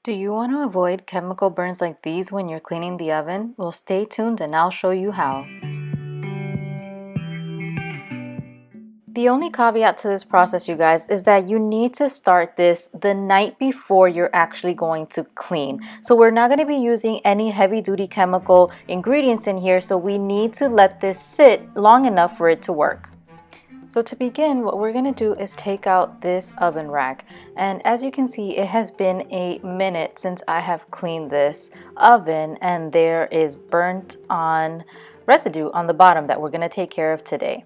Do you want to avoid chemical burns like these when you're cleaning the oven? Well, stay tuned and I'll show you how. The only caveat to this process, you guys, is that you need to start this the night before you're actually going to clean. So we're not going to be using any heavy-duty chemical ingredients in here, so we need to let this sit long enough for it to work. So to begin, what we're going to do is take out this oven rack, and as you can see, it has been a minute since I have cleaned this oven, and there is burnt on residue on the bottom that we're going to take care of today.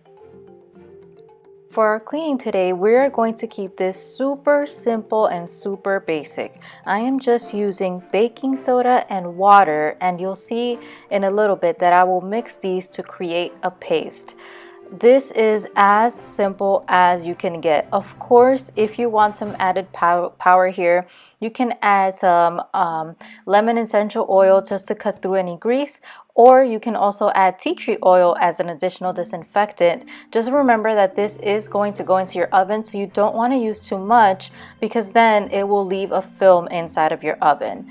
For our cleaning today, we're going to keep this super simple and super basic. I am just using baking soda and water, and you'll see in a little bit that I will mix these to create a paste. This is as simple as you can get. Of course, if you want some added power here, you can add some lemon essential oil just to cut through any grease, or you can also add tea tree oil as an additional disinfectant. Just remember that this is going to go into your oven, so you don't want to use too much because then it will leave a film inside of your oven.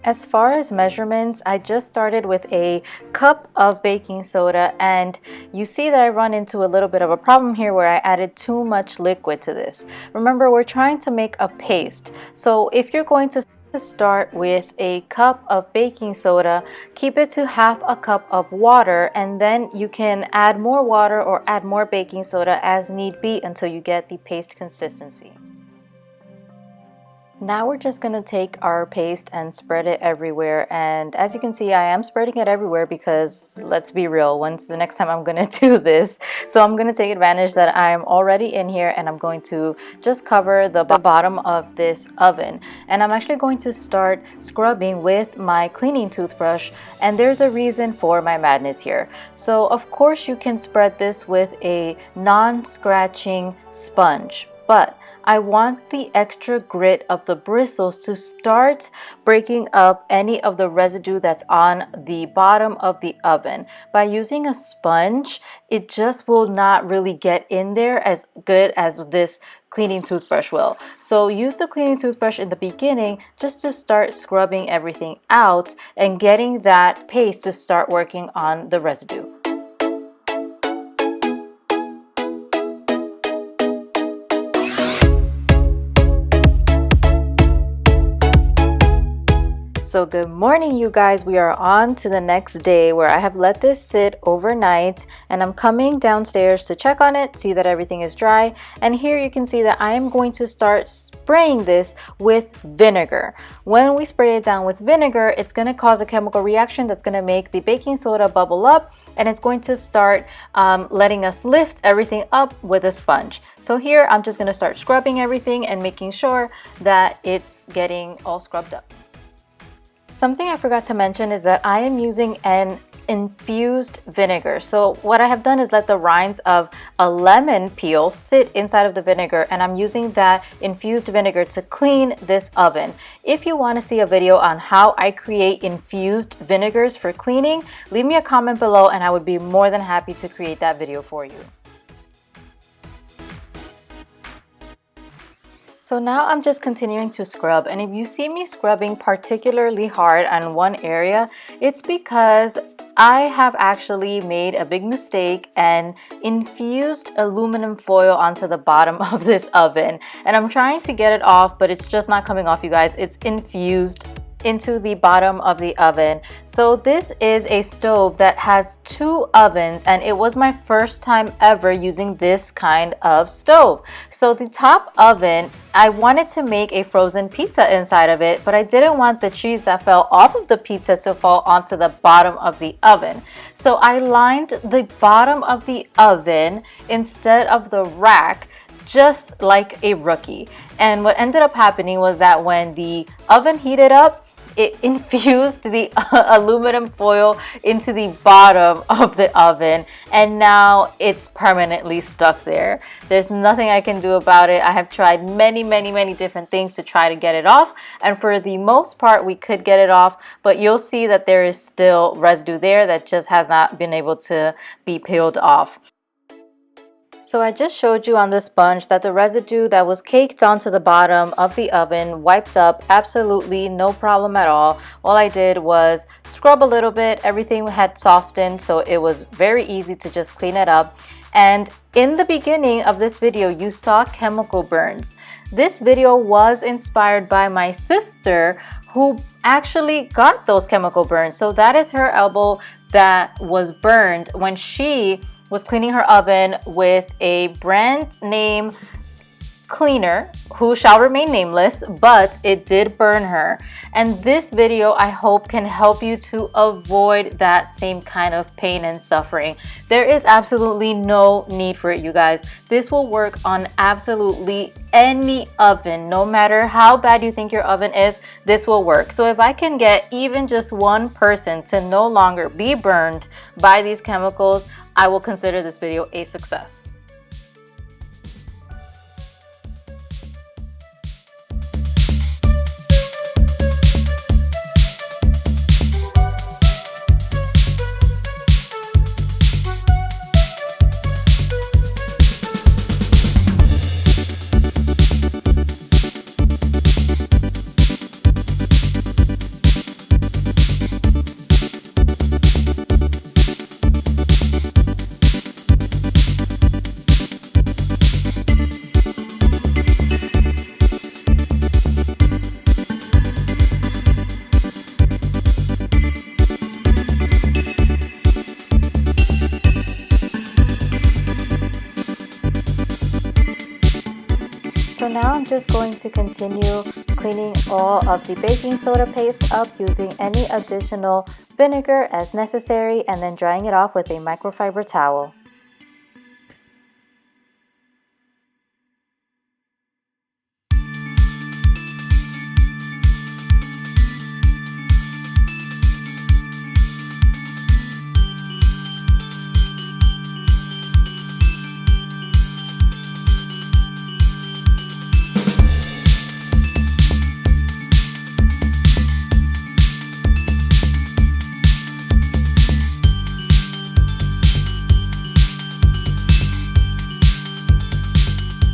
As far as measurements, I just started with a cup of baking soda, and you see that I run into a little bit of a problem here where I added too much liquid to this. Remember, we're trying to make a paste. So if you're going to start with a cup of baking soda, keep it to half a cup of water, and then you can add more water or add more baking soda as need be until you get the paste consistency. Now we're just going to take our paste and spread it everywhere, and as you can see, I am spreading it everywhere because let's be real, when's the next time I'm going to do this? So I'm going to take advantage that I'm already in here, and I'm going to just cover the bottom of this oven, and I'm actually going to start scrubbing with my cleaning toothbrush, and there's a reason for my madness here. So of course you can spread this with a non-scratching sponge, but I want the extra grit of the bristles to start breaking up any of the residue that's on the bottom of the oven. By using a sponge, it just will not really get in there as good as this cleaning toothbrush will. So use the cleaning toothbrush in the beginning just to start scrubbing everything out and getting that paste to start working on the residue. So good morning, you guys. We are on to the next day where I have let this sit overnight, and I'm coming downstairs to check on it, see that everything is dry. And here you can see that I am going to start spraying this with vinegar. When we spray it down with vinegar, it's going to cause a chemical reaction that's going to make the baking soda bubble up, and it's going to start letting us lift everything up with a sponge. So here I'm just going to start scrubbing everything and making sure that it's getting all scrubbed up. Something I forgot to mention is that I am using an infused vinegar. So what I have done is let the rinds of a lemon peel sit inside of the vinegar, and I'm using that infused vinegar to clean this oven. If you want to see a video on how I create infused vinegars for cleaning, leave me a comment below and I would be more than happy to create that video for you. So now I'm just continuing to scrub, and if you see me scrubbing particularly hard on one area, it's because I have actually made a big mistake and infused aluminum foil onto the bottom of this oven, and I'm trying to get it off, but it's just not coming off, you guys. It's infused into the bottom of the oven. So this is a stove that has two ovens, and it was my first time ever using this kind of stove. So the top oven, I wanted to make a frozen pizza inside of it, but I didn't want the cheese that fell off of the pizza to fall onto the bottom of the oven. So I lined the bottom of the oven instead of the rack, just like a rookie. And what ended up happening was that when the oven heated up, it infused the aluminum foil into the bottom of the oven, and now it's permanently stuck there. There's nothing I can do about it. I have tried many different things to try to get it off, and for the most part we could get it off, but you'll see that there is still residue there that just has not been able to be peeled off. So I just showed you on the sponge that the residue that was caked onto the bottom of the oven wiped up absolutely no problem at all. All I did was scrub a little bit. Everything had softened, so it was very easy to just clean it up. And in the beginning of this video, you saw chemical burns. This video was inspired by my sister who actually got those chemical burns. So that is her elbow that was burned when she was cleaning her oven with a brand name cleaner who shall remain nameless, but it did burn her. And this video, I hope, can help you to avoid that same kind of pain and suffering. There is absolutely no need for it, you guys. This will work on absolutely any oven. No matter how bad you think your oven is, this will work. So if I can get even just one person to no longer be burned by these chemicals, I will consider this video a success. So now I'm just going to continue cleaning all of the baking soda paste up using any additional vinegar as necessary and then drying it off with a microfiber towel.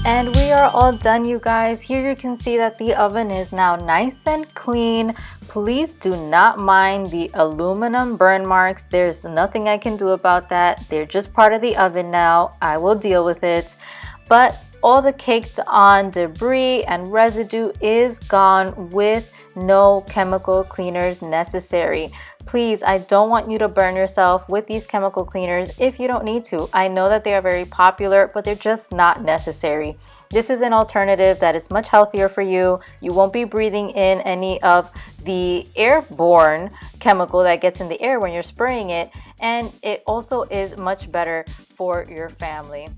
And we are all done, you guys. Here you can see that the oven is now nice and clean. Please do not mind the aluminum burn marks. There's nothing I can do about that. They're just part of the oven now. I will deal with it. But all the caked on debris and residue is gone with no chemical cleaners necessary. Please, I don't want you to burn yourself with these chemical cleaners if you don't need to. I know that they are very popular, but they're just not necessary. This is an alternative that is much healthier for you. You won't be breathing in any of the airborne chemical that gets in the air when you're spraying it, and it also is much better for your family.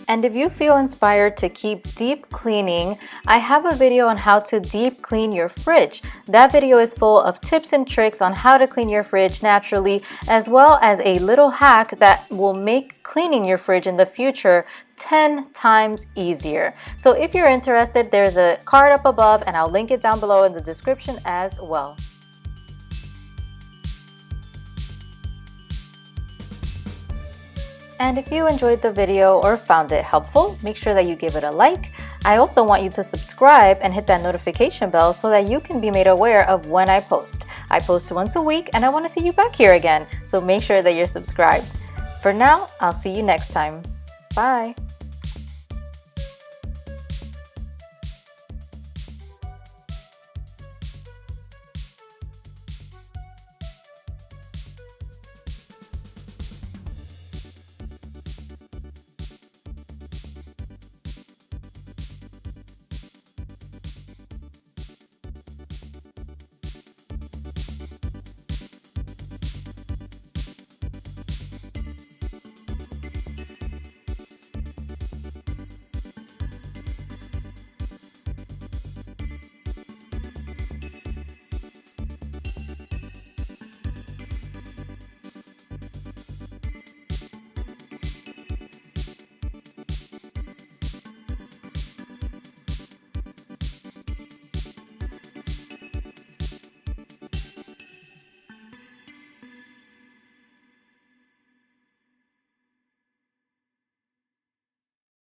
And if you feel inspired to keep deep cleaning, I have a video on how to deep clean your fridge. That video is full of tips and tricks on how to clean your fridge naturally, as well as a little hack that will make cleaning your fridge in the future 10 times easier. So if you're interested, there's a card up above and I'll link it down below in the description as well. And if you enjoyed the video or found it helpful, make sure that you give it a like. I also want you to subscribe and hit that notification bell so that you can be made aware of when I post. I post once a week and I want to see you back here again, so make sure that you're subscribed. For now, I'll see you next time. Bye!